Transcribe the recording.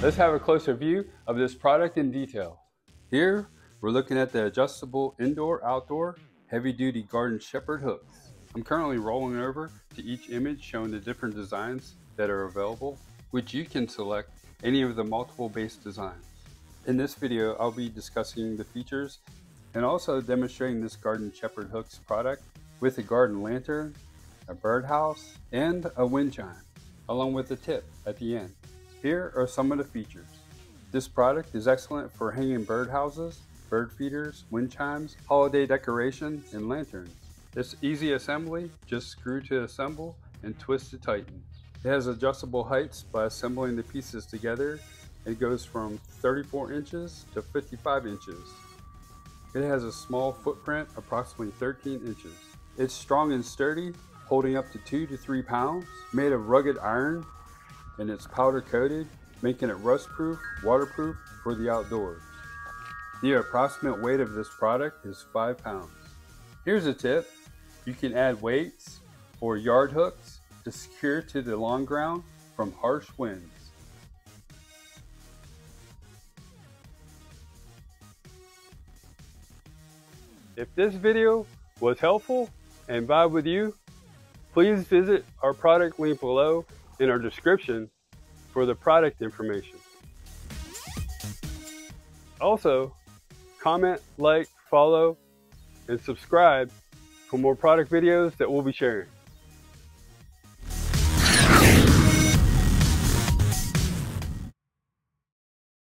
Let's have a closer view of this product in detail. Here, we're looking at the adjustable indoor-outdoor heavy-duty garden shepherd hooks. I'm currently rolling over to each image showing the different designs that are available, which you can select any of the multiple base designs. In this video, I'll be discussing the features and also demonstrating this garden shepherd hooks product with a garden lantern, a birdhouse, and a wind chime, along with a tip at the end. Here are some of the features. This product is excellent for hanging birdhouses, bird feeders, wind chimes, holiday decorations, and lanterns. It's easy assembly, just screw to assemble and twist to tighten. It has adjustable heights by assembling the pieces together. It goes from 34 inches to 55 inches. It has a small footprint, approximately 13 inches. It's strong and sturdy, holding up to 2 to 3 pounds, made of rugged iron, and it's powder coated, making it rust-proof, waterproof for the outdoors. The approximate weight of this product is 5 pounds. Here's a tip. You can add weights or yard hooks to secure to the lawn ground from harsh winds. If this video was helpful and vibe with you, please visit our product link below in our description for the product information. Also, comment, like, follow, and subscribe for more product videos that we'll be sharing.